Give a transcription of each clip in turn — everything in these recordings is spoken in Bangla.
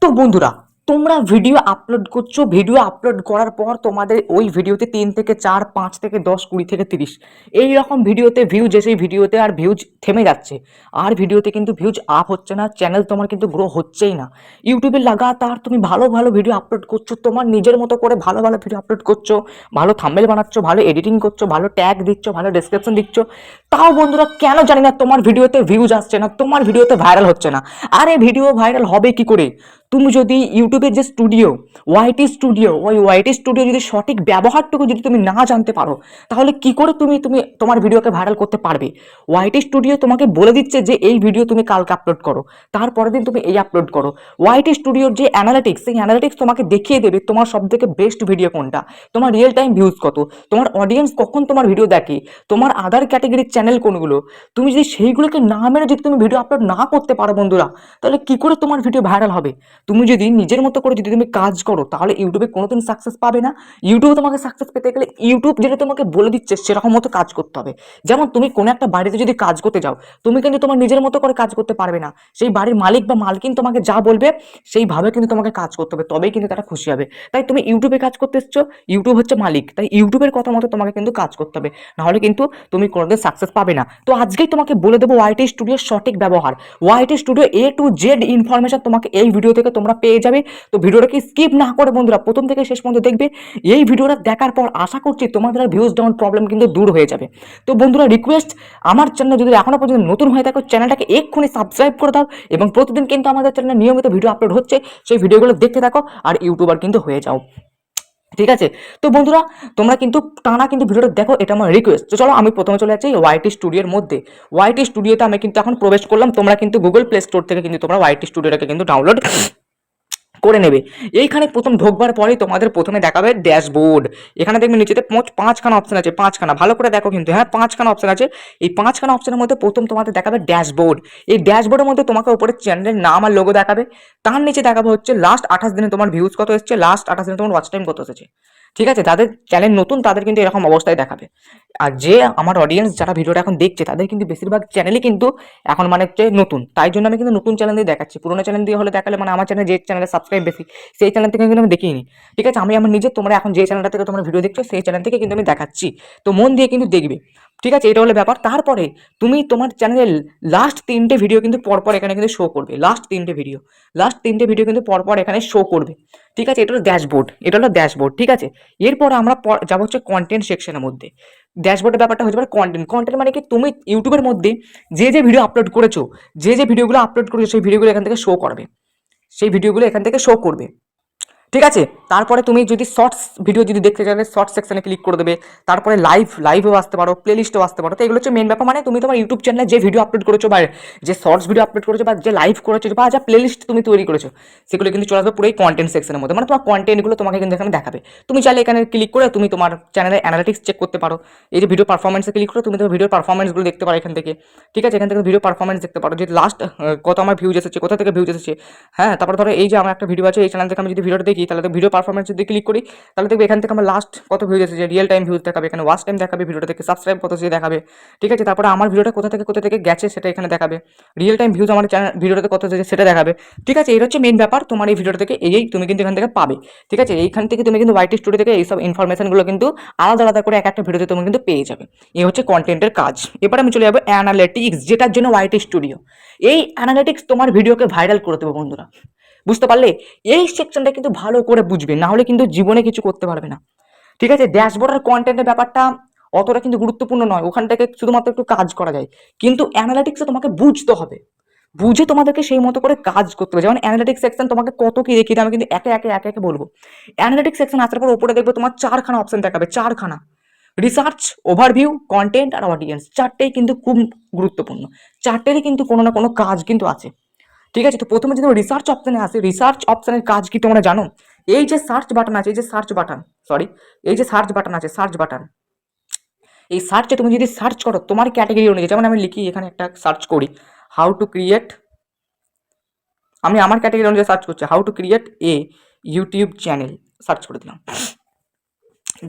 তো বন্ধুরা, তোমরা ভিডিও আপলোড করছো, ভিডিও আপলোড করার পর তোমাদের ওই ভিডিওতে 3 থেকে 4, 5 থেকে 10, 20 থেকে 30 এই রকম ভিডিওতে ভিউজ এসে ভিডিওতে আর ভিউজ থেমে যাচ্ছে। আর ভিডিওতে কিন্তু ভিউজ আপ হচ্ছে না, চ্যানেল তোমার কিন্তু গ্রো হচ্ছেই না। ইউটিউবে লাগাতার তুমি ভালো ভালো ভিডিও আপলোড করছো, তোমার নিজের মতো করে ভালো ভালো ভিডিও আপলোড করছো, ভালো থাম্বনেল বানাচ্ছ, ভালো এডিটিং করছো, ভালো ট্যাগ দিচ্ছ, ভালো ডেসক্রিপশন দিচ্ছ, তাও বন্ধুরা কেন জানি না তোমার ভিডিওতে ভিউজ আসছে না, তোমার ভিডিওতে ভাইরাল হচ্ছে না। আরে ভিডিও ভাইরাল হবে কি করে? তুমি যদি ইউটিউবের যে স্টুডিও, ওয়াইটি স্টুডিও, ওই ওয়াইটি স্টুডিও যদি সঠিক ব্যবহারটুকু যদি তুমি না জানতে পারো, তাহলে কি করে তুমি তুমি তোমার ভিডিওকে ভাইরাল করতে পারবে? ওয়াইটি স্টুডিও তোমাকে বলে দিচ্ছে যে এই ভিডিও তুমি কালকে আপলোড করো, তারপরের দিন তুমি এই আপলোড করো। ওয়াইটি স্টুডিওর যে অ্যানালিটিক্স, সেই অ্যানালিটিক্স তোমাকে দেখিয়ে দেবে তোমার সব থেকে বেস্ট ভিডিও কোনটা, তোমার রিয়েল টাইম ভিউজ কত, তোমার অডিয়েন্স কখন তোমার ভিডিও দেখে, তোমার আদার ক্যাটাগরির চ্যানেল কোনগুলো। তুমি যদি সেইগুলোকে না মেনে যদি তুমি ভিডিও আপলোড না করতে পারো বন্ধুরা, তাহলে কি করে তোমার ভিডিও ভাইরাল হবে? তুমি যদি নিজের মতো করে যদি তুমি কাজ করো, তাহলে ইউটিউবে কোনোদিন সাকসেস পাবে না। ইউটিউবে তোমাকে সাকসেস পেতে গেলে ইউটিউব যেটা তোমাকে বলে দিচ্ছে সেরকম মতো কাজ করতে হবে। যেমন তুমি কোনো একটা বাড়িতে যদি কাজ করতে যাও, তুমি কিন্তু তোমার নিজের মতো করে কাজ করতে পারবে না। সেই বাড়ির মালিক বা মালকিন তোমাকে যা বলবে সেইভাবে কিন্তু তোমাকে কাজ করতে হবে, তবেই কিন্তু তারা খুশি হবে। তাই তুমি ইউটিউবে কাজ করতে এসছো, ইউটিউব হচ্ছে মালিক, তাই ইউটিউবের কথা মতো তোমাকে কিন্তু কাজ করতে হবে, নাহলে কিন্তু তুমি কোনোদিন সাকসেস পাবে না। তো আজকেই তোমাকে বলে দেবো ওয়াইটি স্টুডিওর সঠিক ব্যবহার, YT studio A to Z information তোমাকে এই ভিডিও থেকে তোমরা পেয়ে যাবে। তো ভিডিওটাকে স্কিপ না করে বন্ধুরা প্রথম থেকে শেষ পর্যন্ত দেখবে। এই ভিডিওটা দেখার পর আশা করছি তোমাদের ভিউজ ডাউন প্রবলেম কিন্তু দূর হয়ে যাবে। তো বন্ধুরা রিকোয়েস্ট, আমার চ্যানেল যদি এখনো পর্যন্ত নতুন হয়ে থাকো, চ্যানেলটাকে এক্ষুনি সাবস্ক্রাইব করে দাও, এবং প্রতিদিন কিন্তু আমাদের চ্যানেলে নিয়মিত ভিডিও আপলোড হচ্ছে, সেই ভিডিওগুলো দেখতে থাকো আর ইউটিউবার কিন্তু হয়ে যাও। ঠিক আছে? তো বন্ধুরা, তোমরা কিন্তু টানা কিন্তু ভিডিওটা দেখো, এটা আমার রিকোয়েস্ট। তো চলো আমি প্রথমে চলে যাচ্ছি ওয়াইটি স্টুডিওর মধ্যে। ওয়াইটি স্টুডিওতে আমি কিন্তু এখন প্রবেশ করলাম। তোমরা কিন্তু গুগল প্লে স্টোর থেকে কিন্তু তোমরা ওয়াইটি স্টুডিওটাকে কিন্তু ডাউনলোড করে নেবে। এইখানে প্রথম ঢোকবার পরেই তোমাদের প্রথমে দেখাবে ড্যাশবোর্ড। এখানে দেখবে নিচেতে পাঁচখানা অপশন আছে, পাঁচখানা, ভালো করে দেখো কিন্তু, হ্যাঁ পাঁচখানা অপশন আছে। এই পাঁচখানা অপশনের মধ্যে প্রথম তোমাদের দেখাবে ড্যাশবোর্ড। এই ড্যাশবোর্ডের মধ্যে তোমাকে উপরে চ্যানেলের নাম আর লোগো দেখাবে। তার নিচে দেখাবে হচ্ছে লাস্ট 28 দিনে তোমার ভিউজ কত এসেছে, লাস্ট 28 দিনে তোমার ওয়াচ টাইম কত এসেছে। ঠিক আছে? যাদের চ্যানেল নতুন তাদের কিন্তু এরকম অবস্থায় দেখাবে। আর যে আমার অডিয়েন্স যারা ভিডিওটা এখন দেখছে, তাদের কিন্তু বেশিরভাগ চ্যানেলই কিন্তু এখন মানে হচ্ছে নতুন, তাই জন্য আমি কিন্তু নতুন চ্যানেল দিয়ে দেখাচ্ছি। পুরোনো চ্যানেল দিয়ে হলে দেখালে মানে আমার চ্যানেলে যে চ্যানেলে সাবস্ক্রাইব বেশি, সেই চ্যানেল থেকে কিন্তু আমি দেখিনি। ঠিক আছে? আমি আমার নিজের, তোমরা এখন যে চ্যানেলটা থেকে তোমরা ভিডিও দেখছো সেই চ্যানেল থেকে কিন্তু আমি দেখাচ্ছি। তো মন দিয়ে কিন্তু দেখবে। ঠিক আছে? এটা হলো ব্যাপার। তারপরে তুমি তোমার চ্যানেলের লাস্ট 3টে ভিডিও কিন্তু পরপর এখানে কিন্তু শো করবে। লাস্ট 3টে ভিডিও কিন্তু পরপর এখানে শো করবে। ঠিক আছে? এটা হলো ড্যাশবোর্ড, এটা হলো ড্যাশবোর্ড। ঠিক আছে? এরপর আমরা যাবো হচ্ছে কন্টেন্ট সেকশনের মধ্যে। ড্যাশবোর্ডের ব্যাপারটা হচ্ছে পারে কন্টেন্ট। কন্টেন্ট মানে কি, তুমি ইউটিউবের মধ্যে যে যে ভিডিও আপলোড করেছো, যে যে ভিডিওগুলো আপলোড করেছো সেই ভিডিওগুলো এখান থেকে শো করবে, সেই ভিডিওগুলো এখান থেকে শো করবে। ঠিক আছে? তারপরে তুমি যদি শর্টস ভিডিও যদি দেখতে চাইলে শর্টস সেকশনে ক্লিক করে দেবে। তারপরে লাইভেও আসতে পারো, প্লে লিস্টেও আসতে পারো। তো এগুলো হচ্ছে মেন ব্যাপার। মানে তুমি তোমার ইউটিউব চ্যানেলে যে ভিডিও আপলোড করেছো, বা যে শর্টস ভিডিও আপলোড করেছো, বা যে লাইভ করেছো, বা যা প্লে লিস্ট তুমি তৈরি করেছো, সেগুলো কিন্তু চলে আসবে পুরোই কন্টেন্ট সেকশনের মধ্যে। মানে তোমার কন্টেন্টগুলো তোমাকে কিন্তু এখানে দেখাবে। তুমি চাইলে এখানে ক্লিক করে তুমি তোমার চ্যানেলের অ্যানালিটিক্স চেক করতে পারো। এই যে ভিডিও পারফরমেন্সে ক্লিক করে তুমি তোমার ভিডিও পারফরমেন্সগুলো দেখতে পারো এখান থেকে। ঠিক আছে? এখান থেকে ভিডিও পারফরমেন্স দেখতে পারো যে লাস্ট কত আমার ভিউজ এসেছে, কোথা থেকে ভিউজ এসেছে। হ্যাঁ, তারপর ধরো এই যে আমার একটা ভিডিও আছে, এই চ্যানেল থেকে আমি যদি ভিডিওটা দেখি, তাহলে তো ভিডিও পারফরমেন্স যদি ক্লিক করি, তাহলে দেখবে এখান থেকে আমার লাস্ট কত ভিউজ এসেছে, রিয়েল টাইম ভিউজ দেখাবে, এখানে ওয়াচ টাইম দেখাবে, ভিডিওটা থেকে সাবস্ক্রাইব কত সে দেখাবে। ঠিক আছে? তারপরে আমার ভিডিওটা কোথা থেকে গেছে সেটা এখানে দেখাবে, রিয়েল টাইম ভিউজ আমার চ্যানেল ভিডিওটাতে কত এসেছে সেটা দেখাবে। ঠিক আছে? এটা হচ্ছে মেন ব্যাপার তোমার এই ভিডিওটা থেকে, এই তুমি কিন্তু এখান থেকে পাবে। ঠিক আছে? এইখান থেকে তুমি কিন্তু ওয়াইটি স্টুডিও থেকে এইসব ইনফরমেশনগুলো কিন্তু আলাদা আলাদা করে এক একটা ভিডিওতে তুমি কিন্তু পেয়ে যাবে। এই হচ্ছে কন্টেন্টের কাজ। এবার আমি চলে যাবো অ্যানালিটিক্স, যেটার জন্য ওয়াইটি স্টুডিও। এই অ্যানালিটিক্স তোমার ভিডিওকে ভাইরাল করে দেবো বন্ধুরা। বুঝতে পারলে? এই সেকশনটা কিন্তু ভালো করে বুঝবে, না হলে কিন্তু জীবনে কিছু করতে পারবে না। ঠিক আছে? ড্যাশবোর্ড আর কন্টেন্টের ব্যাপারটা অতটা কিন্তু গুরুত্বপূর্ণ নয়, ওখান থেকে শুধুমাত্র একটু কাজ করা যায়। কিন্তু অ্যানালিটিক্সে তোমাকে বুঝতে হবে, বুঝে তোমাদেরকে সেই মতো করে কাজ করতে হবে। যেমন অ্যানালিটিক্স সেকশন তোমাকে কত কি দেখিয়ে দেয়, আমি কিন্তু একে একে বলবো। অ্যানালিটিক্স সেকশন আসার পর উপরে দেখবে তোমার 4খানা অপশন দেখাবে, 4খানা। রিসার্চ, ওভারভিউ, কন্টেন্ট আর অডিয়েন্স, চারটেই কিন্তু খুব গুরুত্বপূর্ণ। চারটেরই কিন্তু কোনো না কোনো কাজ কিন্তু আছে। ঠিক আছে? তো প্রথমে যদি রিসার্চ অপশনে আসে, রিসার্চ অপশনের কাজ কি তোমরা জানো? এই যে সার্চ বাটন আছে, এই যে সার্চ বাটন, সরি, এই যে সার্চ বাটন আছে, সার্চ বাটন, এই সার্চে তুমি যদি সার্চ করো তোমার ক্যাটাগরি অনুযায়ী, যেমন আমি লিখি এখানে একটা সার্চ করি হাউ টু ক্রিয়েট, আমি আমার ক্যাটাগরি অনুযায়ী সার্চ করছি how to create a YouTube channel, search করে দিলাম।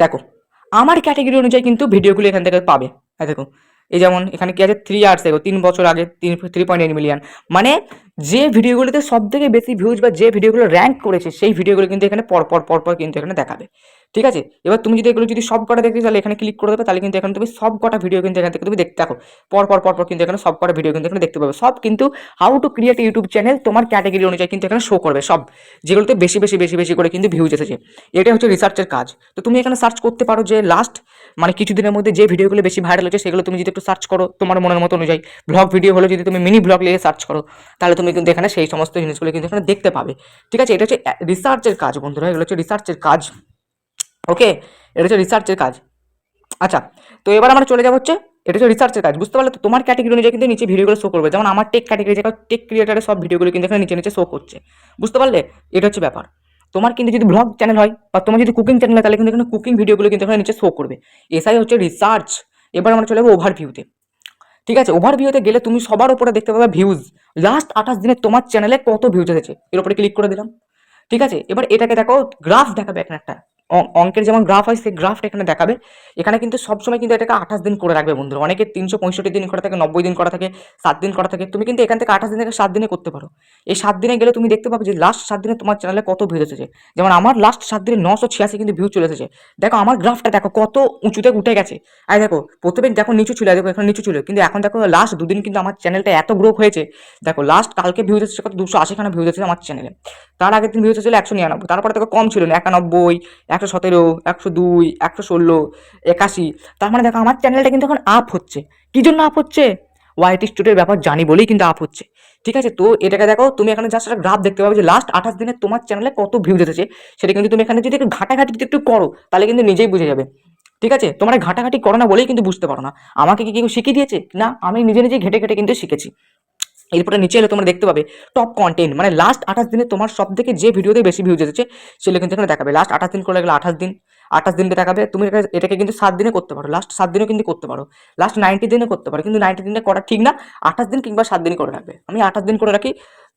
দেখো আমার ক্যাটাগরি অনুযায়ী কিন্তু ভিডিওগুলো এখান থেকে পাবে। দেখো এই যেমন এখানে কি আছে 3 ইয়ার্স এগো, 3 বছর আগে 3.8 মিলিয়ন। মানে যে ভিডিওগুলোতে সব থেকে বেশি ভিউজ বা যে ভিডিওগুলো র্যাঙ্ক করেছে সেই ভিডিওগুলো কিন্তু এখানে পরপর কিন্তু এখানে দেখাবে। ঠিক আছে, এবার তুমি যদি এগুলো যদি সব কটা দেখতে তাহলে এখানে ক্লিক করে দেবে, তাহলে কিন্তু এখানে তুমি সব কটা ভিডিও কিন্তু এখান থেকে তুমি দেখতে থাকো, পরপর কিন্তু এখানে সব কটা ভিডিও কিন্তু এখানে দেখতে পাবে। সব কিন্তু how to create YouTube channel তোমার ক্যাটাগরি অনুযায়ী কিন্তু এখানে শো করবে সব, যেগুলোতে বেশি করে কিন্তু ভিউজ এসেছে। এটা হচ্ছে রিসার্চের কাজ। তো তুমি এখানে সার্চ করতে পারো যে লাস্ট মানে কিছুদিনের মধ্যে যে ভিডিওগুলো বেশি ভাইরাল হচ্ছে সেগুলো তুমি যদি একটু সার্চ করো তোমার মনের মতো অনুযায়ী। ব্লগ ভিডিও হলো যদি তুমি মিনি ব্লগ লিখে সার্চ করো তাহলে তুমি কিন্তু এখানে সেই সমস্ত জিনিসগুলো কিন্তু এখানে দেখতে পাবে। ঠিক আছে, এটা হচ্ছে রিসার্চের কাজ বন্ধুরা, এগুলো হচ্ছে রিসার্চের কাজ। ওকে, এটা হচ্ছে রিসার্চের কাজ। আচ্ছা, তো এবার আমরা চলে যাবো হচ্ছে এটা হচ্ছে রিসার্চের কাজ, বুঝতে পারলে? তো তোমার ক্যাটাগরি অনুযায়ী কিন্তু নিচে ভিডিওগুলো শো করবে, যেমন আমার টেক ক্যাটাগরি যেটা টেক ক্রিয়েটারের সব ভিডিওগুলো কিন্তু এখানে নিচে শো করছে, বুঝতে পারলে? এটা হচ্ছে ব্যাপার। তোমার কিন্তু যদি ব্লগ চ্যানেল হয় বা তোমার যদি কুকিং চ্যানেল হয় তাহলে কিন্তু এখানে কুকিং ভিডিওগুলো কিন্তু এখানে নিচে শো করবে। এসআই হচ্ছে রিসার্চ। এবার আমরা চলে যাবো ওভারভিউতে। ঠিক আছে, ওভারভিউতে গেলে তুমি সবার উপরে দেখতে পাবে ভিউজ, লাস্ট 28 দিনে তোমার চ্যানেলে কত ভিউজ এসেছে, এর উপরে ক্লিক করে দিলাম। ঠিক আছে, এবার এটাকে দেখো গ্রাফ দেখাবে এখানে একটা অঙ্কের যেমন গ্রাফ হয় সেই গ্রাফটা এখানে দেখাবে। এখানে কিন্তু সবসময় কিন্তু এটাকে 28 দিন করে রাখবে বন্ধুরা, অনেকে 365 দিন করা থাকে, 90 দিন করা থাকে, 7 দিন করা থাকে। তুমি কিন্তু এখান থেকে 28 দিন থেকে 7 দিনে করতে পারো। এই 7 দিনে গেলে তুমি দেখতে পাবে যে লাস্ট 7 দিনে তোমার চ্যানেলে কত ভিউ এসেছে। যেমন আমার লাস্ট 7 দিনে 986 কিন্তু ভিউ চলে এসেছে। দেখো আমার গ্রাফটা দেখো কত উঁচুতে উঠে গেছে। আর দেখো প্রথমে দেখো নিচু ছিল, দেখো এখন নিচু ছিল, কিন্তু এখন দেখো লাস্ট দুদিন কিন্তু আমার চ্যানেলটা এত গ্রো হয়েছে। দেখো লাস্ট কালকে ভিউজ এসেছে কত, 280 খানা ভিউজ এসেছে আমার চ্যানেলে। তার আগের দিন ভিউজ ছিল 199, তারপরে দেখো কম ছিল না, 91, 117, 102, 116, 81। তার মানে দেখো আমার চ্যানেলটা কিন্তু এখন আপ হচ্ছে। কি জন্য আপ হচ্ছে? ওয়াইটি স্টুডিওর ব্যাপার জানি বলেই কিন্তু আপ হচ্ছে। ঠিক আছে, তো এটাকে দেখো তুমি এখানে জাস্ট একটা গ্রাফ দেখতে পাবে যে লাস্ট 28 দিনে তোমার চ্যানেলে কত ভিউজ এসেছে। সেটা কিন্তু তুমি এখানে যদি একটু ঘাটাঘাটি যদি একটু করো তাহলে কিন্তু নিজেই বুঝে যাবে। ঠিক আছে, তোমরা ঘাটাঘাটি করো না বলেই কিন্তু বুঝতে পারো না। আমাকে কি কেউ শিখিয়ে দিয়েছে? না, আমি নিজে ঘেটে ঘেটে কিন্তু শিখেছি। এরপরে নিচে এলে তোমরা দেখতে পাবে টপ কন্টেন্ট, মানে লাস্ট 28 দিনে তোমার সব থেকে যে ভিডিওতে বেশি ভিউজ এসেছে সেগুলো কিন্তু এখানে দেখাবে। লাস্ট 28 দিন করে গেলে 28 দিনকে দেখাবে। তুমি এটাকে কিন্তু 7 দিনে করতে পারো, লাস্ট 7 দিনও কিন্তু করতে পারো, লাস্ট 90 দিনে করতে পারো, কিন্তু 90 দিনে করা ঠিক না। 28 দিন কিংবা 7 দিন করে রাখবে। আমি 28 দিন করে রাখি,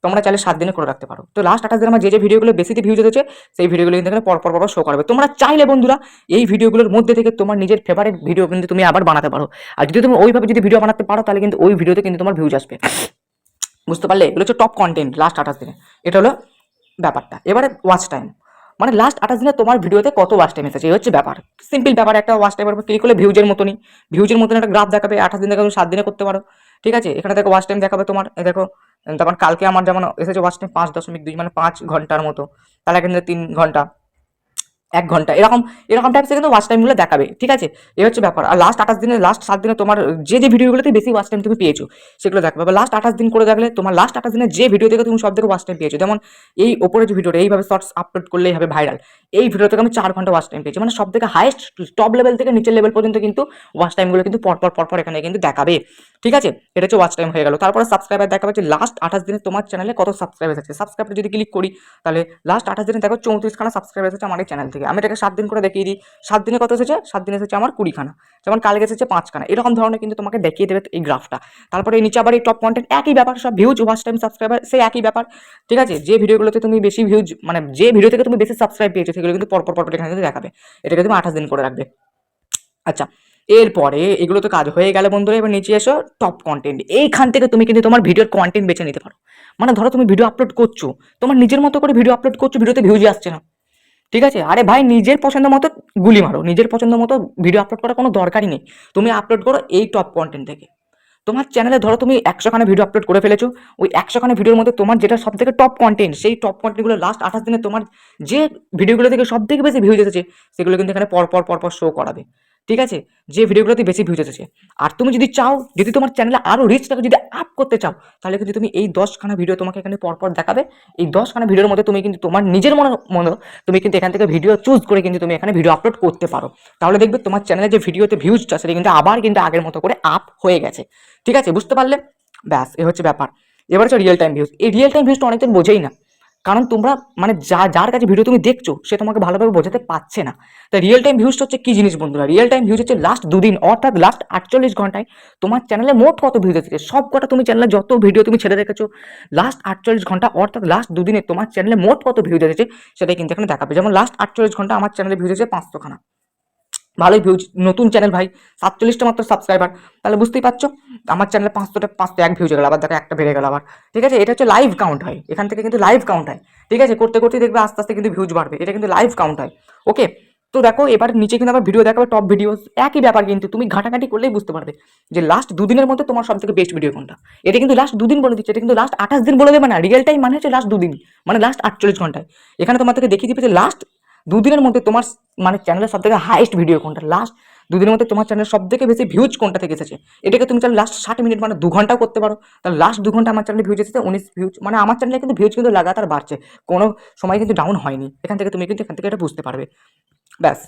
তোমরা চাইলে 7 দিনে করে রাখতে পারো। তো লাস্ট 28 দিন আমার যে ভিডিওগুলো বেশিতে ভিউজ এসেছে সেই ভিডিওগুলো কিন্তু এখানে পরপর শো করবে। তোমরা চাইলে বন্ধুরা এই ভিডিওগুলোর মধ্যে থেকে তোমার নিজের ফেভারিট ভিডিও কিন্তু তুমি আবার বানাতে পারো। আর যদি তুমি ওইভাবে যদি ভিডিও বানাতে পারো তাহলে কিন্তু ওই ভিডিওতে কিন্তু তোমার ভিউজ আসবে, বুঝতে পারলে? এগুলো হচ্ছে টপ কন্টেন্ট লাস্ট 28 দিনে, এটা হলো ব্যাপারটা। এবারে ওয়াচ টাইম, মানে লাস্ট 28 দিনে তোমার ভিডিওতে কত ওয়াচ টাইম এসেছে, এই হচ্ছে ব্যাপার। সিম্পল ব্যাপার, একটা ওয়াচ টাইমের উপর ক্লিক করলে ভিউজের মতন একটা গ্রাফ দেখাবে। 28 দিন থেকে তুমি 7 দিনে করতে পারো। ঠিক আছে, এখানে দেখো ওয়াচ টাইম দেখাবে তোমার, এই দেখো যেমন কালকে আমার যেমন এসেছে ওয়াচ টাইম 5.2, মানে 5 ঘন্টার মতো, তাহলে এখানে 3 ঘন্টা, 1 ঘন্টা, এরকম এরকম টাইপসে কিন্তু ওয়াচ টাইমগুলো দেখাবে। ঠিক আছে, এই হচ্ছে ব্যাপার। আর লাস্ট 28 দিনে লাস্ট 7 দিনে তোমার যে ভিডিওগুলোতে বেশি ওয়াচ টাইম তুমি পেয়েছো সেগুলো দেখাবে। বা লাস্ট 28 দিন করে দেখলে তোমার লাস্ট 28 দিনে যে ভিডিও থেকে তুমি সব থেকে ওয়াচ টাইম পেয়েছো, যেমন এই ওপরে যে ভিডিওটা এইভাবে শর্টস আপলোড করলেই হবে ভাইরাল, এই ভিডিও থেকে আমি 4 ঘন্টা ওয়াচ টাইম পেয়েছি। মানে সব থেকে হাইস্ট টপ লেভেল থেকে নিচের লেভেল পর্যন্ত কিন্তু ওয়াচ টাইমগুলো কিন্তু পরপর এখানে কিন্তু দেখাবে। ঠিক আছে, এটা হচ্ছে ওয়াচ টাইম হয়ে গেল। তারপরে সাবস্ক্রাইবার দেখাবে যে লাস্ট 28 দিনে তোমার চ্যানেলে কত সাবস্ক্রাইবার আছে। সাবস্ক্রাইবার যদি ক্লিক করি তাহলে লাস্ট 28 দিনে দেখো 34 খানা সাবস্ক্রাইবার এসেছে আমার এই চ্যানেল থেকে। আমি এটাকে 7 দিন করে দেখিয়ে দিই, 7 দিনে কত এসেছে, 7 দিনে এসেছে আমার 20 খানা, যেমন কালকে এসেছে 5 খানা, এরকম ধরনের কিন্তু তোমাকে দেখিয়ে দেবে এই গ্রাফটা। তারপরে এই নিচে আবার এই টপ কন্টেন্ট, একই ব্যাপার, সব ভিউজ ওয়াচ টাইম সাবস্ক্রাইবার সেই একই ব্যাপার। ঠিক আছে, যে ভিডিওগুলোতে তুমি বেশি ভিউজ, মানে যে ভিডিও থেকে তুমি বেশি সাবস্ক্রাইব পেয়েছো সেগুলো কিন্তু পরপর এখানে কিন্তু দেখাবে। এটাকে তুমি 28 দিন করে রাখবে। আচ্ছা, এরপরে এগুলো তো কাজ হয়ে গেল বন্ধুরা। এবার নিচে এসো টপ কন্টেন্ট, এইখান থেকে তুমি কিন্তু তোমার ভিডিওর কন্টেন্ট বেছে নিতে পারো। মানে ধরো তুমি ভিডিও আপলোড করছো, তোমার নিজের মতো করে ভিডিও আপলোড করছো, ভিডিওতে ভিউজই আসছে না। ঠিক আছে, আরে ভাই নিজের পছন্দ মতো গুলি মারো, নিজের পছন্দ মতো ভিডিও আপলোড করার কোনো দরকারই নেই। তুমি আপলোড করো এই টপ কন্টেন্ট থেকে। তোমার চ্যানেলে ধরো তুমি 100 খানা ভিডিও আপলোড করে ফেলেছো, ওই 100 খানা ভিডিওর মধ্যে তোমার যেটা সব থেকে টপ কন্টেন্ট, সেই টপ কন্টেন্টগুলো লাস্ট 28 দিনে তোমার যে ভিডিওগুলো থেকে সব থেকে বেশি ভিউজ এসেছে সেগুলো কিন্তু এখানে পরপর শো করাবে। ঠিক আছে, যে ভিডিওগুলোতে বেশি ভিউজ এসেছে। আর তুমি যদি চাও, যদি তোমার চ্যানেলে আরও রিচটাকে যদি আপ করতে চাও তাহলে কিন্তু তুমি এই 10 খানা ভিডিও তোমাকে এখানে পরপর দেখাবে। এই 10 খানা ভিডিওর মধ্যে তুমি কিন্তু তোমার নিজের মনে তুমি কিন্তু এখান থেকে ভিডিও চুজ করে কিন্তু তুমি এখানে ভিডিও আপলোড করতে পারো। তাহলে দেখবে তোমার চ্যানেলে যে ভিডিওতে ভিউজটা সেটা কিন্তু আবার কিন্তু আগের মতো করে আপ হয়ে গেছে। ঠিক আছে, বুঝতে পারলে? ব্যাস, এ হচ্ছে ব্যাপার। এবার হচ্ছে রিয়েল টাইম ভিউজ। এই রিয়েল টাইম ভিউজটা অনেকজন বোঝেই না, কারণ তোমরা মানে যার কাছে ভিডিও তুমি দেখছো সে তোমাকে ভালোভাবে বোঝাতে পারছে না। তাই রিয়েল টাইম ভিউজটা হচ্ছে কি জিনিস বন্ধুরা? রিয়েল টাইম ভিউজ হচ্ছে লাস্ট 2 দিন, অর্থাৎ লাস্ট 48 ঘন্টায় তোমার চ্যানেলে মোট কত ভিউজ এসেছে। সব কটা তুমি চ্যানেলে যত ভিডিও তুমি ছেড়ে রেখেছো লাস্ট 48 ঘন্টা, অর্থাৎ লাস্ট 2 দিনে তোমার চ্যানেলে মোট কত ভিউজ এসেছে সেটাই কিন্তু এখানে দেখাবে। যেমন লাস্ট 48 ঘন্টা আমার চ্যানেলে ভিউজ এসেছে 500 খানা। ভালোই ভিউজ, নতুন চ্যানেল ভাই, 47টা মাত্র সাবস্ক্রাইবার, তাহলে বুঝতেই পারছো আমার চ্যানেলে 501 ভিউজ গেল, আবার দেখো একটা বেড়ে গেল আবার। ঠিক আছে, এটা হচ্ছে লাইভ কাউন্ট হয়, এখান থেকে কিন্তু লাইভ কাউন্ট হয়। ঠিক আছে, করতে করতে দেখবে আস্তে আস্তে কিন্তু ভিউজ বাড়বে, এটা কিন্তু লাইভ কাউন্ট হয়। ওকে, তো দেখো এবার নিচে কিন্তু আবার ভিডিও দেখাবে, টপ ভিডিও, একই ব্যাপার, কিন্তু তুমি ঘাটাঘাটি করলেই বুঝতে পারবে যে লাস্ট দুদিনের মধ্যে তোমার সব থেকে বেস্ট ভিডিও কোনটা। এটা কিন্তু লাস্ট দুদিন বলে দিচ্ছে, এটা কিন্তু লাস্ট 28 দিন বলে দেবে না, রিয়েল টাইম মানে হচ্ছে লাস্ট দুদিন, মানে লাস্ট 48 ঘন্টায়। এখানে তোমার থেকে দেখিয়ে দিবে যে লাস্ট দুদিনের মধ্যে তোমার মানে চ্যানেলের সব থেকে হাইয়েস্ট ভিডিও কোনটা, লাস্ট দুদিনের মধ্যে তোমার চ্যানেল সব থেকে বেশি ভিউজ কোনটা থেকে এসেছে। এটাকে তুমি চাইলে লাস্ট 60 মিনিট মানে 2 ঘন্টাও করতে পারো। তাহলে লাস্ট 2 ঘন্টা আমার চ্যানেলে ভিউজ এসেছে 19 ভিউজ, মানে আমার চ্যানেলে কিন্তু ভিউজ কিন্তু লাগাতার বাড়ছে, কোনো সময় কিন্তু ডাউন হয়নি। এখান থেকে তুমি কিন্তু এখান থেকে এটা বুঝতে পারবে। ব্যাস,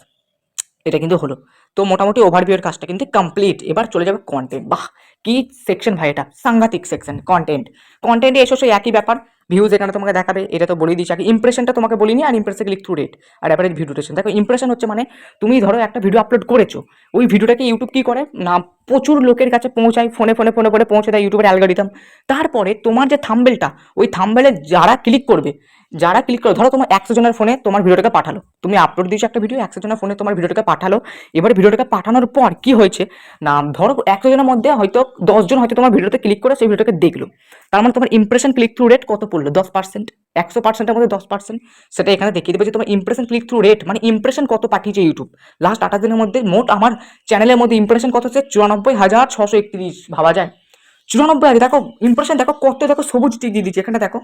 এটা কিন্তু হলো। তো মোটামুটি ওভারভিউ এর কাজটা কিন্তু কমপ্লিট। এবার চলে যাবে কন্টেন্ট। বাহ, কি সেকশন ভাই, এটা সাংঘাতিক সেকশন কন্টেন্ট। কন্টেন্টে এসো সেই একই ব্যাপার, ভিউজ এখানে তোমাকে দেখাবে, এটা তো বলেই দিচ্ছি আগে। ইমপ্রেশনটা তোমাকে বলিনি, আর ইমপ্রেশন ক্লিক থ্রু রেট আর অ্যাভারেজ ভিউ ডিউরেশন। দেখো ইমপ্রেশন হচ্ছে মানে তুমি ধরো একটা ভিডিও আপলোড করেছো, ওই ভিডিওটাকে ইউটিউব কি করে না প্রচুর লোকের কাছে পৌঁছায়, ফোনে ফোনে ফোনে ফোনে পৌঁছে দেয় ইউটিউবের অ্যালগরিদম। তারপরে তোমার যে থাম্বেলটা, ওই থাম্বেলে যারা ক্লিক করে, ধরো তোমার 100 জনের ফোনে তোমার ভিডিওটাকে পাঠালো, তুমি আপলোড দিয়েছো একটা ভিডিও, 100 জনের ফোনে তোমার ভিডিওটাকে পাঠালো। এবার ভিডিওটাকে পাঠানোর পর কি হয়েছে না, ধরো 100 জনের মধ্যে হয়তো 10 জন হয়তো তোমার ভিডিওতে ক্লিক করে সেই ভিডিওটাকে দেখলো, তার মানে তোমার ইমপ্রেশন ক্লিক থ্রু রেট কত পড়লো, 10%। 100%-এর মধ্যে 10%, সেটা এখানে দেখিয়ে দেবে যে তোমার ইমপ্রেশন ক্লিক থ্রু রেট মানে ইমপ্রেশন কত পাঠিয়েছে ইউটিউব লাস্ট 28 দিনের মধ্যে। মোট আমার চ্যানেলের মধ্যে ইমপ্রেশন কত হচ্ছে, 94,631, ভাবা যায় 94,000। দেখো ইমপ্রেশন, দেখো কত, দেখো সবুজ টিক দিয়ে দিচ্ছে এখানে। দেখো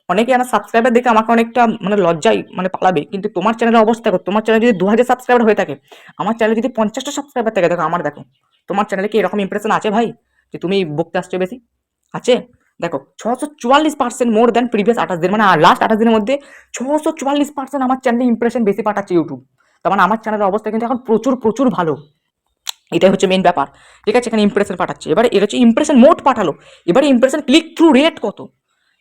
অনেকে আমার সাবস্ক্রাইবার দেখে আমাকে অনেকটা মানে লজ্জায় মানে পালাবে, কিন্তু তোমার চ্যানেলের অবস্থা দেখো, তোমার চ্যানেলে যদি 2000 সাবস্ক্রাইবার হয়ে থাকে, আমার চ্যানেলে যদি 50টা সাবস্ক্রাইবার থাকে, দেখো আমার, দেখো তোমার চ্যানেলে কি এরকম ইমপ্রেশন আছে ভাই যে তুমি বকতে আসছো বেশি? আছে? দেখো 644% মোর দ্যান প্রিভিয়াস 28 দিন, মানে লাস্ট 28 দিনের মধ্যে 644% আমার চ্যানেলে ইমপ্রেশন বেশি পাঠাচ্ছে ইউটিউব। তার মানে আমার চ্যানেলের অবস্থা কিন্তু এখন প্রচুর প্রচুর ভালো। এটাই হচ্ছে মেন ব্যাপার। ঠিক আছে, এখানে ইমপ্রেশন পাঠাচ্ছে, এবারে এটা হচ্ছে ইমপ্রেশন মোট পাঠালো। এবারে ইমপ্রেশন ক্লিক থ্রু রেট কত,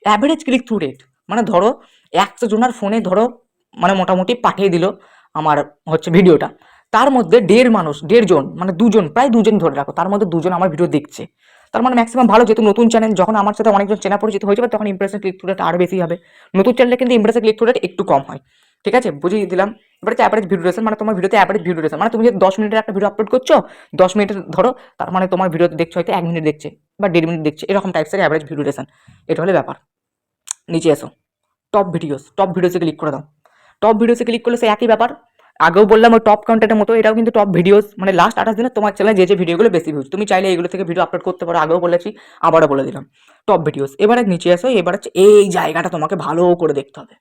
অ্যাভারেজ ক্লিক থ্রু রেট, মানে ধরো 100 জনের ফোনে ধরো মানে মোটামুটি পাঠিয়ে দিল আমার হচ্ছে ভিডিওটা, তার মধ্যে 1.5 জন মানে 2 জন, প্রায় 2 জন ধরে রাখো, তার মধ্যে 2 জন আমার ভিডিও দেখছে। তার মানে ম্যাক্সিমাম ভালো, যেহেতু নতুন চ্যানেল, যখন আমার সাথে অনেকজন চেনা পরিচিত হয়ে যাবে তখন ইমপ্রেশন ক্লিক থ্রু রেট আরও বেশি হবে। নতুন চ্যানেলে কিন্তু ইমপ্রেশন ক্লিক থ্রু রেট একটু কম হয়। ঠিক আছে, বুঝিয়ে দিলাম। এবার হচ্ছে অ্যাভারেজ ভিডিও ডিউরেশন, মানে তোমার ভিডিওতে অ্যাভারেজ ভিডিও ডিউরেশন, মানে তুমি যদি 10 মিনিটের একটা ভিডিও আপলোড করছো, 10 মিনিটের ধরো, তার মানে তোমার ভিডিওতে দেখছো হয়তো 1 মিনিট দেখছে বা 1.5 মিনিট দেখছে, এরকম টাইপসের অ্যাভারেজ ভিডিও ডিউরেশন। এটা হলে ব্যাপার। নিচে এসো, টপ ভিডিওসে ক্লিক করে দাও। টপ ভিডিওসে ক্লিক করলে সেই একই ব্যাপার, আগেও বললাম ওই টপ কন্টেন্টের মতো, এটাও কিন্তু টপ ভিডিওস, মানে লাস্ট 28 দিনে তোমার চ্যানেলে যে ভিডিওগুলো বেশি ভিউজ, তুমি চাইলে এগুলো থেকে ভিডিও আপলোড করতে পারো, আগেও বলেছি আবারও বলে দিলাম। টপ ভিডিওস, এবারে নিচে আসো, এবার হচ্ছে এই জায়গাটা তোমাকে ভালো করে দেখতে হবে।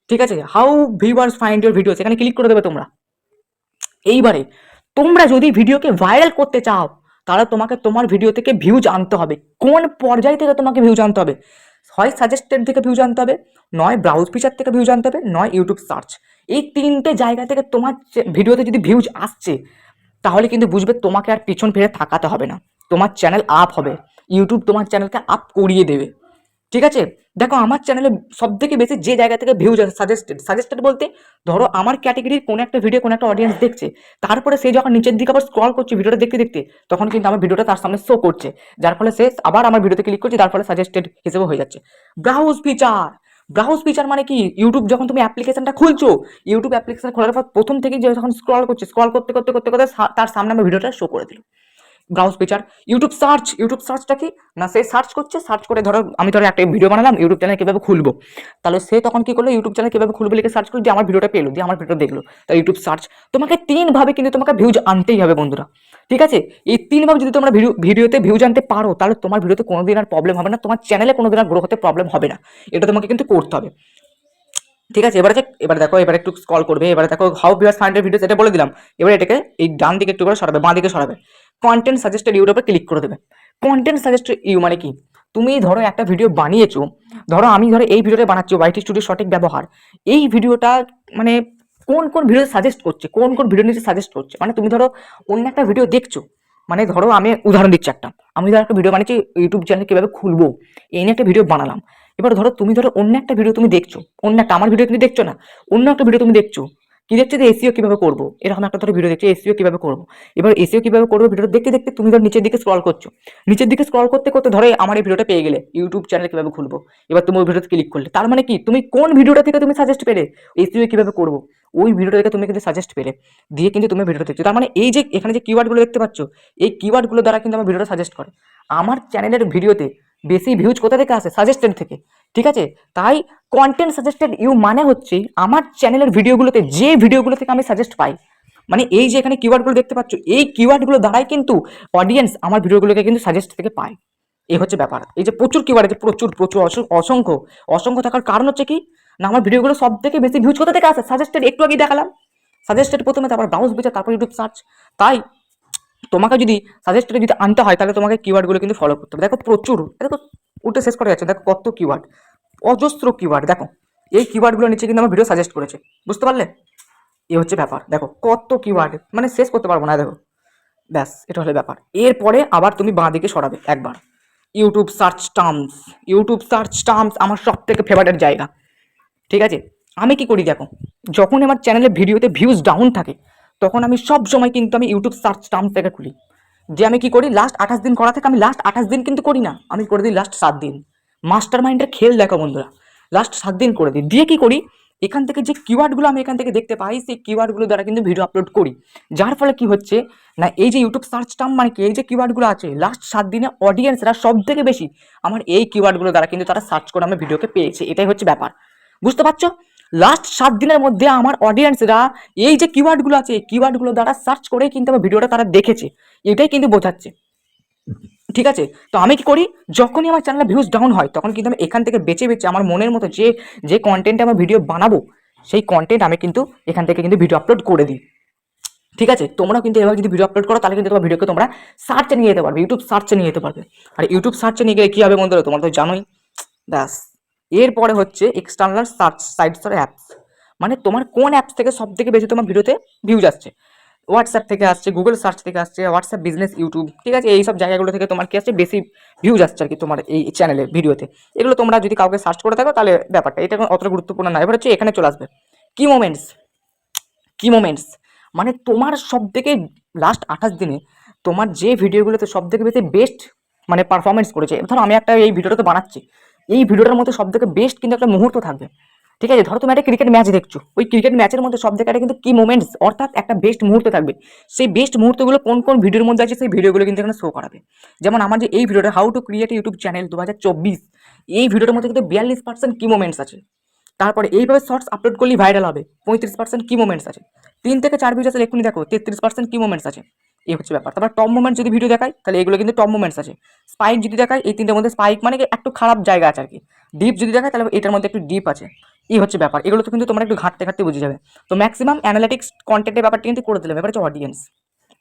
ঠিক আছে, how viewers find your videos, এখানে ক্লিক করে দেবে তোমরা। এইবারে তোমরা যদি ভিডিওকে ভাইরাল করতে চাও, তাহলে তোমাকে তোমার ভিডিও থেকে ভিউজ আনতে হবে। কোন পর্যায় থেকে তোমাকে ভিউজ আনতে হবে? হয় সাজেস্টেড থেকে ভিউজ আনতে হবে, নয় ব্রাউজ ফিচার থেকে ভিউজ আনতে হবে, নয় ইউটিউব সার্চ। এই 3টে জায়গা থেকে তোমার ভিডিওতে যদি ভিউজ আসছে, তাহলে কিন্তু বুঝবে তোমাকে আর পিছন ফিরে তাকাতে হবে না, তোমার চ্যানেল আপ হবে, ইউটিউব তোমার চ্যানেলকে আপ করিয়ে দেবে। ঠিক আছে, দেখো আমার চ্যানেলে সব থেকে বেশি যে জায়গা থেকে ভিউজ আছে সাজেস্টেড বলতে, ধরো আমার ক্যাটেগরির কোনো একটা ভিডিও কোনো একটা অডিয়েন্স দেখছে, তারপরে সে যখন নিচের দিকে আবার স্ক্রল করছে ভিডিওটা দেখতে দেখতে, তখন কিন্তু আমার ভিডিওটা তার সামনে শো করছে, যার ফলে সে আবার আমার ভিডিওতে ক্লিক করছে, যার ফলে সাজেস্টেড হিসেবে হয়ে যাচ্ছে। ব্রাউজ ফিচার মানে কি, ইউটিউব যখন তুমি অ্যাপ্লিকেশনটা খুলছো, ইউটিউব অ্যাপ্লিকেশন খোলার পর প্রথম থেকে যখন স্ক্রল করছে, স্ক্রল করতে করতে করতে করতে তার সামনে আমার ভিডিওটা শো করে দিল, ব্রাউজ ফিচার। ইউটিউব সার্চটা কি না, সে সার্চ করছে, সার্চ করে ধরো আমি ধরো একটা ভিডিও বানালাম ইউটিউব চ্যানেল কিভাবে খুলবো, তাহলে সে তখন কি করলো, ইউটিউব চ্যানেল কিভাবে খুলবো লিখে সার্চ করলো, দিয়ে আমার ভিডিওটা পেলো, দিয়ে আমার ভিডিও দেখলো, তাই ইউটিউব সার্চ। তোমাকে 3 ভাবে কিন্তু তোমাকে ভিউজ আনতেই হবে বন্ধুরা। ঠিক আছে, এই 3 ভাবে যদি তোমরা ভিডিওতে ভিউজ আনতে পারো, তাহলে তোমার ভিডিওতে কোনোদিন আর প্রবলেম হবে না, তোমার চ্যানেলে কোনোদিন আর গ্রো হতে প্রবলেম হবে না। এটা তোমাকে কিন্তু করতে হবে। ঠিক আছে, এবারে দেখো, এবারে একটু স্ক্রল করবে, এবারে দেখো হাউ ভিউয়ার্স ফাইন্ড ভিডিওস, এটা বলে দিলাম। এবারে এটাকে এই ডান দিকে একটু করে সরাবে, বাঁ দিকে সরাবে, কন্টেন্ট সাজেস্টেড ইউর উপরে ক্লিক করে দেবে। কন্টেন্ট সাজেস্টেড ইউ মানে কি, তুমি ধরো একটা ভিডিও বানিয়েছো, ধরো আমি ধরো এই ভিডিওটা বানাচ্ছি ওয়াইটি স্টুডিও সঠিক ব্যবহার, এই ভিডিওটা মানে কোন কোন ভিডিও সাজেস্ট করছে, কোন কোন ভিডিও নিচে সাজেস্ট করছে, মানে তুমি ধরো অন্য একটা ভিডিও দেখছো, মানে ধরো আমি উদাহরণ দিচ্ছি একটা, আমি ধরো একটা ভিডিও বানিয়েছি ইউটিউব চ্যানেল কিভাবে খুলবো, এই নিয়ে একটা ভিডিও বানালাম। এবার ধরো তুমি ধরো অন্য একটা ভিডিও তুমি দেখছো, অন্য একটা, আমার ভিডিও তুমি দেখছো না, অন্য একটা ভিডিও তুমি দেখছো, কি দেখছে যে এসইও কিভাবে করবো, এরকম একটা ধরো ভিডিও দেখছে এসইও কিভাবে করবো। এবার এসইও কিভাবে করবো ভিডিওটা দেখতে দেখতে তুমি ধর নিচের দিকে স্ক্রল করছো, নিচের দিকে স্ক্রল করতে করতে ধরো আমার এই ভিডিওটা পেয়ে গেলে ইউটিউব চ্যানেল কিভাবে খুলবো, এবার তুমি ওই ভিডিওতে ক্লিক করলে, তার মানে কি তুমি কোন ভিডিওটা থেকে তুমি সাজেস্ট পেলে এসইও কিভাবে করবো, ওই ভিডিওটা থেকে তুমি কিন্তু সাজেস্ট পেলে, দিয়ে কিন্তু তুমি ভিডিওটা দেখছো। তার মানে এই যে এখানে যে কিওয়ার্ডগুলো দেখতে পাচ্ছ, এই কিওয়ার্ডগুলো দ্বারা কিন্তু আমার ভিডিওটা সাজেস্ট করে। আমার চ্যানেলের ভিডিওতে বেশি ভিউজ কোথা থেকে আসে, সাজেস্টেড থেকে, ঠিক আছে। তাই কন্টেন্ট সাজেস্টেড ইউ মানে হচ্ছে আমার চ্যানেলের ভিডিওগুলোতে যে ভিডিওগুলো থেকে আমি সাজেস্ট পাই, মানে এই যে এখানে কিওয়ার্ডগুলো দেখতে পাচ্ছ, এই কিওয়ার্ডগুলো দ্বারাই কিন্তু অডিয়েন্স আমার ভিডিওগুলোকে কিন্তু সাজেস্ট থেকে পায়। এই হচ্ছে ব্যাপার। এই যে প্রচুর কিওয়ার্ড আছে, প্রচুর প্রচুর অসংখ্য অসংখ্য থাকার কারণ হচ্ছে কি না, আমার ভিডিওগুলো সব থেকে বেশি ভিউজ কোথা থেকে আসে, সাজেস্টেড, একটু আগেই দেখালাম। সাজেস্টেড প্রথমে, তারপর ব্রাউজ বিচার, তারপর ইউটিউব সার্চ। তাই তোমাকে যদি সাজেস্টেড যদি আনতে হয় তাহলে তোমাকে কিওয়ার্ডগুলো কিন্তু ফলো করতে হবে। দেখো প্রচুর, দেখো উঠে শেষ করে যাচ্ছে, দেখো কত কিওয়ার্ড, অজস্র কিওয়ার্ড। দেখো এই কিওয়ার্ডগুলো নিচে কিন্তু আমার ভিডিও সাজেস্ট করেছে, বুঝতে পারলে? এই হচ্ছে ব্যাপার। দেখো কত কিওয়ার্ড, মানে শেষ করতে পারবো না। দেখো ব্যাস, এটা হলো ব্যাপার। এরপরে আবার তুমি বাঁ দিকে সরাবে একবার, YouTube search terms. YouTube search terms আমার সব থেকে ফেভারিট জায়গা, ঠিক আছে। আমি কি করি দেখো, যখন আমার চ্যানেলে ভিডিওতে ভিউজ ডাউন থাকে তখন আমি সব সময় কিন্তু আমি ইউটিউব সার্চ টার্মস থেকে খুলি, যে আমি কি করি লাস্ট 28 দিন করা থেকে আমি লাস্ট 28 দিন কিন্তু করি না, আমি করে দিই লাস্ট 7 দিন। মাস্টার মাইন্ডের খেল দেখো বন্ধুরা, লাস্ট 7 দিন করে দিই, দিয়ে কি করি এখান থেকে যে কিওয়ার্ডগুলো আমি এখান থেকে দেখতে পাই সেই কিওয়ার্ডগুলো দ্বারা কিন্তু ভিডিও আপলোড করি। যার ফলে কি হচ্ছে না, এই যে ইউটিউব সার্চ টার্ম মানে কি, এই যে কিওয়ার্ডগুলো আছে লাস্ট 7 দিনে অডিয়েন্সরা সব থেকে বেশি আমার এই কিওয়ার্ডগুলো দ্বারা কিন্তু তারা সার্চ করে আমার ভিডিওকে পেয়েছে। এটাই হচ্ছে ব্যাপার, বুঝতে পারছো? লাস্ট 7 দিনের মধ্যে আমার অডিয়েন্সরা এই যে কিওয়ার্ডগুলো আছে এই কিওয়ার্ডগুলো দ্বারা সার্চ করে কিন্তু আমার ভিডিওটা তারা দেখেছে, এটাই কিন্তু বোঝাচ্ছে, ঠিক আছে। তো আমি কি করি, যখনই আমার চ্যানেলে ভিউজ ডাউন হয় তখন কিন্তু আমি এখান থেকে বেছে বেছে আমার মনের মতো যে যে কন্টেন্টে আমার ভিডিও বানাবো সেই কন্টেন্ট আমি কিন্তু এখান থেকে কিন্তু ভিডিও আপলোড করে দিই, ঠিক আছে। তোমরাও কিন্তু এভাবে যদি ভিডিও আপলোড করো তাহলে কিন্তু তোমার ভিডিওকে তোমরা সার্চে নিয়ে যেতে পারবে, ইউটিউব সার্চে নিয়ে যেতে পারবে। আর ইউটিউব সার্চে নিয়ে গেলে কী হবে বন্ধুরা, তোমরা তো জানোই। ব্যাস, এরপরে হচ্ছে এক্সটার্নাল সার্চ সাইটস আর অ্যাপস, মানে তোমার কোন অ্যাপস থেকে সব থেকে বেশি তোমার ভিডিওতে ভিউজ আসছে। হোয়াটসঅ্যাপ থেকে আসছে, গুগল সার্চ থেকে আসছে, হোয়াটসঅ্যাপ বিজনেস, ইউটিউব, ঠিক আছে। এই সব জায়গাগুলো থেকে তোমার কি আসছে, বেশি ভিউজ আসছে আর কি তোমার এই চ্যানেলে ভিডিওতে। এগুলো তোমরা যদি কাউকে সার্চ করে থাকো তাহলে ব্যাপারটা এটা অতটা গুরুত্বপূর্ণ না। এবার হচ্ছে এখানে চলে আসবে কি মোমেন্টস। কি মোমেন্টস মানে তোমার সব থেকে লাস্ট 28 দিনে তোমার যে ভিডিওগুলোতে সব থেকে বেশি বেস্ট মানে পারফরমেন্স করেছে, ধরো আমি একটা এই ভিডিওটা তো বানাচ্ছি, এই ভিডিওটার মধ্যে সব থেকে বেস্ট কিন্তু একটা মুহূর্ত থাকবে, ঠিক আছে। ধরো তুমি একটা ক্রিকেট ম্যাচ দেখছো, ওই ক্রিকেট ম্যাচের মধ্যে সব থেকে একটা কিন্তু কি মোমেন্টস অর্থাৎ একটা বেস্ট মুহূর্ত থাকবে। সেই বেস্ট মুহূর্তগুলো কোন কোন ভিডিওর মধ্যে আছে সেই ভিডিওগুলো কিন্তু এখানে শো করাবে। যেমন আমার যে এই ভিডিওটা how to create YouTube channel 2024, এই ভিডিওটার মধ্যে কিন্তু 42% কি মোমেন্টস আছে। তারপরে এইভাবে শর্টস আপলোড করলেই ভাইরাল হবে, 35% কি মোমেন্টস আছে। 3 থেকে 4 ভিউজ আছে এক্ষুনি দেখো 33% কি মোমেন্টস আছে। এই হচ্ছে ব্যাপার। তারপর টপ মোমেন্ট যদি ভিডিও দেখায় তাহলে এগুলো কিন্তু টপ মোমেন্টস আছে। স্পাইক যদি দেখায় এই তিনটের মধ্যে স্পাইক মানে কি একটু খারাপ জায়গা আছে আর কি। ডিপ যদি দেখায় তাহলে এটার মধ্যে একটু ডিপ আছে। এই হচ্ছে ব্যাপার, এগুলো তো কিন্তু তোমরা একটু ঘাঁটতে ঘাঁটতে বুঝে যাবে। তো ম্যাক্সিমাম অ্যানালিটিক্স কন্টেন্টের ব্যাপারটা কিন্তু করে দিলাম। এবার হচ্ছে অডিয়েন্স,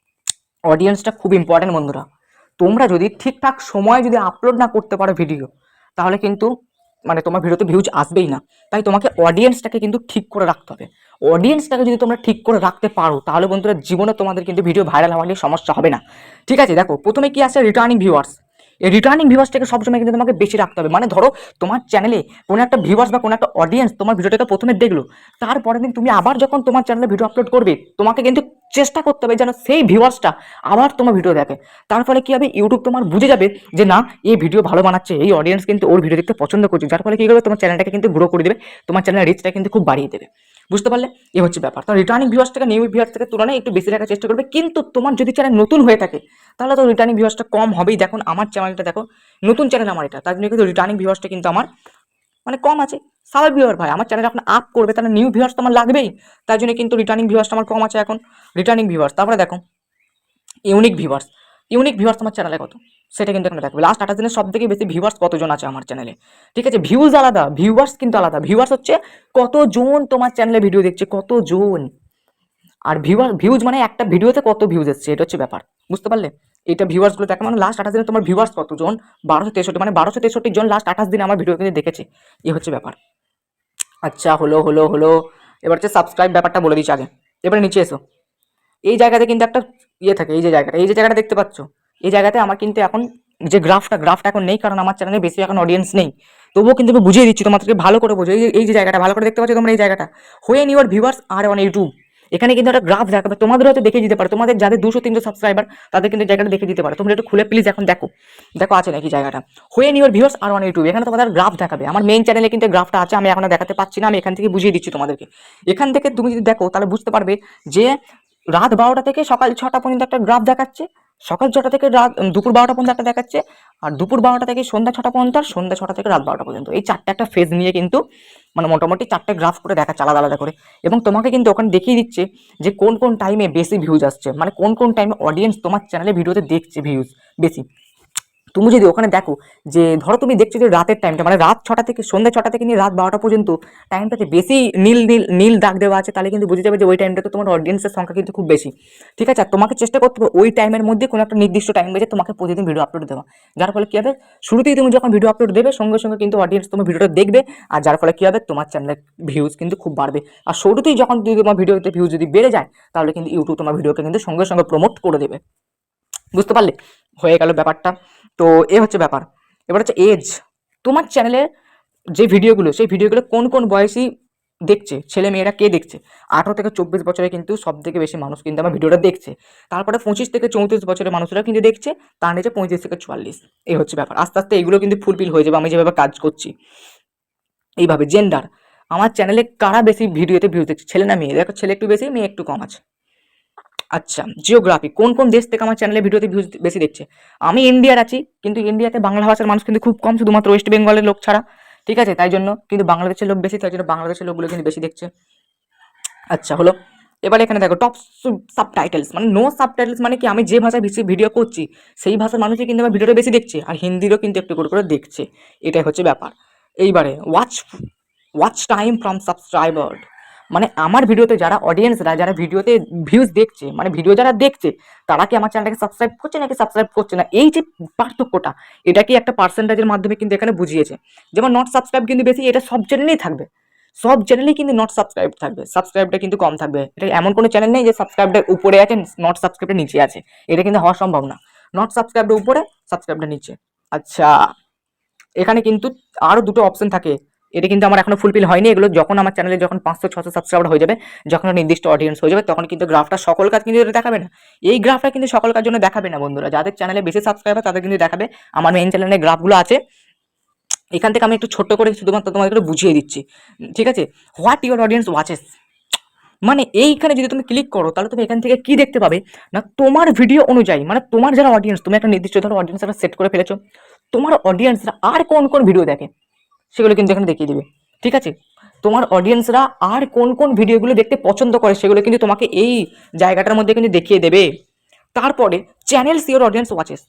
অডিয়েন্সটা খুব ইম্পর্টেন্ট বন্ধুরা। তোমরা যদি ঠিকঠাক সময় যদি আপলোড না করতে পারো ভিডিও তাহলে কিন্তু মানে তোমার ভিডিওতে ভিউজ আসবেই না। তাই তোমাকে অডিয়েন্সটাকে কিন্তু ঠিক করে রাখতে হবে। অডিয়েন্সটাকে যদি তোমরা ঠিক করে রাখতে পারো তাহলে বন্ধুরা জীবনে তোমাদের কিন্তু ভিডিও ভাইরাল হওয়া নিয়ে সমস্যা হবে না, ঠিক আছে। দেখো প্রথমে কি আসছে, রিটার্নিং ভিউয়ার্স। এই রিটার্নিং ভিউয়ার্সটাকে সবসময় কিন্তু তোমাকে বেশি রাখতে হবে। মানে ধরো তোমার চ্যানেলে কোনো একটা ভিউয়ার্স বা কোনো একটা অডিয়েন্স তোমার ভিডিওটাকে প্রথমে দেখলো, তারপরের দিন তুমি আবার যখন তোমার চ্যানেলে ভিডিও আপলোড করবে তোমাকে কিন্তু চেষ্টা করতে হবে যেন সেই ভিউয়ার্সটা আবার তোমার ভিডিও দেখে। তার ফলে কি হবে, ইউটিউব তোমার বুঝে যাবে যে না এই ভিডিও ভালো বানাচ্ছে, এই অডিয়েন্স কিন্তু ওর ভিডিও দেখতে পছন্দ করছে। যার ফলে কি করবে, তোমার চ্যানেলটাকে কিন্তু গ্রো করে দেবে, তোমার চ্যানেলের রিচটা কিন্তু খুব বাড়িয়ে দেবে, বুঝতে পারলে? এই হচ্ছে ব্যাপার। তো রিটার্নিং ভিউয়ার্স থেকে নিউ ভিউয়ার্স থেকে তুলনায় একটু বেশি রাখার চেষ্টা করবে। কিন্তু তোমার যদি চ্যানেল নতুন হয়ে থাকে তাহলে তো রিটার্নিং ভিউয়ার্সটা কম হবেই। দেখুন আমার চ্যানেলটা দেখো, নতুন চ্যানেল আমার এটা, তার জন্য কিন্তু রিটার্নিং ভিউয়ার্সটা কিন্তু আমার মানে কম আছে। স্বাভাবিক ভিউয়ার ভাই, আমার চ্যানেল যখন আপ করবে তাহলে নিউ ভিউয়ার্স তো আমার লাগবেই, তার জন্য কিন্তু রিটার্নিং ভিউয়ার্সটা আমার কম আছে এখন। রিটার্নিং ভিউয়ার্স, তারপরে দেখো ইউনিক ভিউয়ার্স। ইউনিক ভিউয়ার্স আমার চ্যানেলে কত সেটা কিন্তু এখানে দেখবে। লাস্ট 28 দিনের সব থেকে বেশি ভিউয়ার্স কতজন আছে আমার চ্যানেলে, ঠিক আছে। ভিউজ আলাদা, ভিউয়ার্স কিন্তু আলাদা। ভিউয়ার্স হচ্ছে কতজন তোমার চ্যানেলে ভিডিও দেখছে, কতজন। আর ভিউজ মানে একটা ভিডিওতে কত ভিউজ এসছে, এটা হচ্ছে ব্যাপার, বুঝতে পারলে? এটা ভিউয়ার্স গুলো দেখে মানে লাস্ট 28 দিনে তোমার ভিউয়ার্স কতজন, 1263, মানে 1263 জন লাস্ট 28 দিনে আমার ভিডিও কিন্তু দেখেছে। এই হচ্ছে ব্যাপার। আচ্ছা হলো হলো হলো। এবার হচ্ছে সাবস্ক্রাইব ব্যাপারটা বলে দিচ্ছি আগে। এবারে নিচে এসো, এই জায়গাতে কিন্তু একটা ইয়ে থাকে, এই যে জায়গাটা, এই যে জায়গাটা দেখতে পাচ্ছ, এই জায়গাতে আমার কিন্তু এখন যে গ্রাফটা এখন নেই, কারণ আমার চ্যানেলে বেশি এখন অডিয়েন্স নেই। তবুও কিন্তু আমি বুঝিয়ে দিচ্ছি তোমাদেরকে, ভালো করে বোঝো। এই যে জায়গাটা ভালো করে দেখতে পাচ্ছ তোমরা, এই জায়গাটা when your viewers are on YouTube, এখানে কিন্তু একটা গ্রাফ দেখাবে, তোমাদের হয়তো দেখে দিতে পারে, তোমাদের যাদের 200-300 সাবস্ক্রাইবার তাদের কিন্তু জায়গাটা দেখে দিতে পারে। তোমরা একটু খুলে প্লিজ এখন দেখো, দেখো আছে নাকি জায়গাটা। When your viewers are on YouTube, এখানে তোমাদের গ্রাফ দেখাবে। আমার মেইন চ্যানেলে কিন্তু গ্রাফটা আছে, আমি এখন দেখাতে পাচ্ছি না, আমি এখান থেকে বুঝিয়ে দিচ্ছি তোমাদেরকে। এখান থেকে তুমি যদি দেখো তাহলে বুঝতে পারবে যে রাত 12টা থেকে সকাল 6টা পর্যন্ত একটা গ্রাফ দেখাচ্ছে, সকাল 6টা থেকে রাত দুপুর 12টা পর্যন্ত একটা দেখাচ্ছে, আর দুপুর 12টা থেকে সন্ধ্যা 6টা পর্যন্ত, আর সন্ধ্যা 6টা থেকে রাত 12টা পর্যন্ত। এই চারটে একটা ফেজ নিয়ে কিন্তু মানে মোটামুটি চারটে গ্রাফ করে দেখাচ্ছে আলাদা আলাদা করে। এবং তোমাকে কিন্তু ওখানে দেখিয়ে দিচ্ছে যে কোন কোন টাইমে বেশি ভিউজ আসছে, মানে কোন কোন টাইমে অডিয়েন্স তোমার চ্যানেলে ভিডিওতে দেখছে ভিউজ বেশি। তুমি যদি ওখানে দেখো যে ধরো তুমি দেখছো যে রাতের টাইমটা মানে রাত 6টা থেকে সন্ধ্যা 6টা থেকে নিয়ে রাত 12টা পর্যন্ত টাইমটাতে বেশি নীল নীল নীল দাগ দেওয়া আছে, তাহলে কিন্তু বুঝে যাবে যে ওই টাইমটাতে তোমার অডিয়েন্সের সংখ্যা কিন্তু খুব বেশি। ঠিক আছে, আর তোমাকে চেষ্টা করতে হবে ওই টাইমের মধ্যে কোনো একটা নির্দিষ্ট টাইম বেজে তোমাকে প্রতিদিন ভিডিও আপলোড দেওয়া, যার ফলে কি হবে শুরুতেই তুমি যখন ভিডিও আপলোড দেবে সঙ্গে সঙ্গে কিন্তু অডিয়েন্স তোমার ভিডিওটা দেখবে, আর যার ফলে কি হবে তোমার চ্যানেলের ভিউজ কিন্তু খুব বাড়বে। আর শুরুতেই যখন যদি তোমার ভিডিওতে ভিউজ যদি বেড়ে যায় তাহলে কিন্তু ইউটিউব তোমার ভিডিওকে কিন্তু সঙ্গে সঙ্গে প্রমোট করে দেবে। বুঝতে পারলে, হয়ে গেল ব্যাপারটা। তো এ হচ্ছে ব্যাপার। এবার হচ্ছে এজ, তোমার চ্যানেলের যে ভিডিওগুলো সেই ভিডিওগুলো কোন কোন বয়সী দেখছে, ছেলে মেয়েরা কে দেখছে। 18 থেকে 24 বছরে কিন্তু সব থেকে বেশি মানুষ কিন্তু আমার ভিডিওটা দেখছে, তারপরে 25 থেকে 34 বছরের মানুষরা কিন্তু দেখছে, তার নিচে 35 থেকে 44। এই হচ্ছে ব্যাপার, আস্তে আস্তে এগুলো কিন্তু ফুলফিল হয়ে যাবে আমি যেভাবে কাজ করছি। এইভাবে জেন্ডার, আমার চ্যানেলে কারা বেশি ভিডিওতে ভিউজ দেখছে, ছেলে না মেয়ে, দেখো ছেলে একটু বেশি মেয়ে একটু কম আছে। আচ্ছা, জিওগ্রাফি, কোন কোন দেশ থেকে আমার চ্যানেলে ভিডিওতে ভিউজ বেশি দেখছে। আমি ইন্ডিয়ার আছি, কিন্তু ইন্ডিয়াতে বাংলা ভাষার মানুষ কিন্তু খুব কম, শুধুমাত্র ওয়েস্ট বেঙ্গলের লোক ছাড়া। ঠিক আছে, তাই জন্য কিন্তু বাংলাদেশের লোক বেশি, তাই জন্য বাংলাদেশের লোকগুলো কিন্তু বেশি দেখছে। আচ্ছা হলো, এবার এখানে দেখো টপ সাবটাইটেলস, মানে নো সাবটাইটেলস মানে কি আমি যে ভাষায় বেশি ভিডিও করছি সেই ভাষার মানুষই কিন্তু আমার ভিডিওটা বেশি দেখছে, আর হিন্দিরও কিন্তু একটু করে দেখছে। এটাই হচ্ছে ব্যাপার। এইবারে watch watch time from subscriber, মানে আমার ভিডিওতে যারা অডিয়েন্সরা যারা ভিডিওতে ভিউজ দেখছে, মানে ভিডিও যারা দেখছে তারা কি আমার চ্যানেলটাকে সাবস্ক্রাইব করছে নাকি সাবস্ক্রাইব করছে না, এই যে পার্থক্যটা এটা কি একটা পার্সেন্টেজের মাধ্যমে কিন্তু এখানে বুঝিয়েছে। যেমন নট সাবস্ক্রাইব কিন্তু বেশি, এটা সব চ্যানেলেই থাকবে, সব চ্যানেলেই কিন্তু নট সাবস্ক্রাইব থাকবে, সাবস্ক্রাইবটা কিন্তু কম থাকবে। এটা এমন কোনো চ্যানেল নেই যে সাবস্ক্রাইবটা উপরে আছে নট সাবস্ক্রাইবটা নিচে আছে, এটা কিন্তু হওয়া সম্ভব না। নট সাবস্ক্রাইবটা উপরে, সাবস্ক্রাইবটা নিচে। আচ্ছা, এখানে কিন্তু আরো দুটো অপশন থাকে, এটা কিন্তু আমার এখনো ফুলফিল হয়নি। এগুলো যখন আমার চ্যানেলে যখন 500-600 সাবস্ক্রাইবার হয়ে যাবে, যখন নির্দিষ্ট অডিয়েন্স হয়ে যাবে, তখন কিন্তু গ্রাফটা সকল কাজ কিন্তু এটা দেখাবে না। এই গ্রাফটা কিন্তু সকল কাজ জন্য দেখাবে না বন্ধুরা, যাদের চ্যানেলে বেশি সাবস্ক্রাইবার তাদের কিন্তু দেখাবে। আমার মেইন চ্যানেলে গ্রাফগুলো আছে, এখান থেকে আমি একটু ছোট্ট করে শুধুমাত্র তোমাদের বুঝিয়ে দিচ্ছি। ঠিক আছে, হোয়াট ইউর অডিয়েন্স ওয়াচেস, মানে এইখানে যদি তুমি ক্লিক করো তাহলে তুমি এখান থেকে কি দেখতে পাবে না, তোমার ভিডিও অনুযায়ী মানে তোমার যারা অডিয়েন্স, তুমি একটা নির্দিষ্ট ধরো অডিয়েন্স একটা সেট করে ফেলেছো, তোমার অডিয়েন্সরা আর কোন কোন ভিডিও দেখে সেগুলো কিন্তু এখানে দেখিয়ে দিবে। ঠিক আছে, তোমার অডিয়েন্সরা আর কোন কোন ভিডিওগুলো দেখতে পছন্দ করে সেগুলো কিন্তু তোমাকে এই জায়গাটার মধ্যে কিন্তু দেখিয়ে দেবে। তারপরে চ্যানেলস ইওর অডিয়েন্স ওয়াচেস,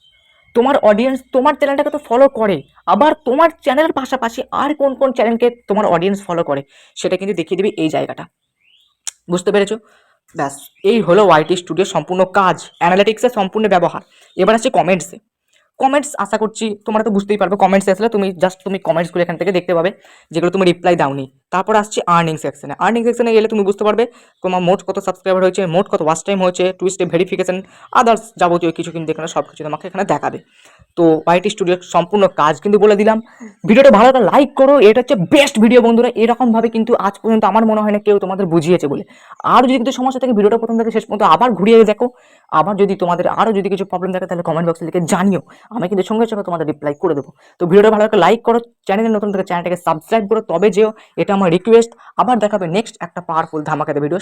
তোমার অডিয়েন্স তোমার চ্যানেলটাকে তো ফলো করে, আবার তোমার চ্যানেলের পাশাপাশি আর কোন কোন চ্যানেলকে তোমার অডিয়েন্স ফলো করে সেটা কিন্তু দেখিয়ে দিবে এই জায়গাটা। বুঝতে পেরেছো? ব্যাস, এই হলো ওয়াইটি স্টুডিওর সম্পূর্ণ কাজ, অ্যানালিটিক্সের সম্পূর্ণ ব্যবহার। এবার আসছে কমেন্টসে। কমেন্টস আশা করছি তোমরা তো বুঝতেই পারবে, কমেন্টস আসলে তুমি জাস্ট তুমি কমেন্টসগুলো এখান থেকে দেখতে পাবে যেগুলো তুমি রিপ্লাই দাওনি। তারপর আসছে আর্নিং সেকশনে, আর্নিং সেকশনে গেলে তুমি বুঝতে পারবে তোমার মোট কত সাবস্ক্রাইবার হয়েছে, মোট কত ওয়াচ টাইম হয়েছে, টু স্টেপ ভেরিফিকেশন, আদার্স যাবতীয় কিছু কিন্তু এখানে সব কিছু তোমাকে এখানে দেখাবে। তো ওয়াইটি স্টুডিওর সম্পূর্ণ কাজ কিন্তু বলে দিলাম। ভিডিওটা ভালো লাগলে লাইক করো, এটা হচ্ছে বেস্ট ভিডিও বন্ধুরা, এরকমভাবে কিন্তু আজ পর্যন্ত আমার মনে হয় না কেউ তোমাদের বুঝিয়েছে বলে। আর যদি কিছু সমস্যা থাকে ভিডিওটা প্রথম থেকে শেষ পর্যন্ত আবার ঘুরিয়ে দেখো, আবার যদি তোমাদের আরও যদি কিছু প্রবলেম থাকে তাহলে কমেন্ট বক্সে লিখে জানিও, আমি কিন্তু সঙ্গে সঙ্গে তোমাদের রিপ্লাই করে দেবো। তো ভিডিওটা ভালো লাগলে লাইক করো, চ্যানেলে নতুন থেকে চ্যানেলটাকে সাবস্ক্রাইব করো, তবে যেও, এটা আমার রিকোয়েস্ট। আবার দেখাবে নেক্সট একটা পাওয়ারফুল ধামাকাতে ভিডিও।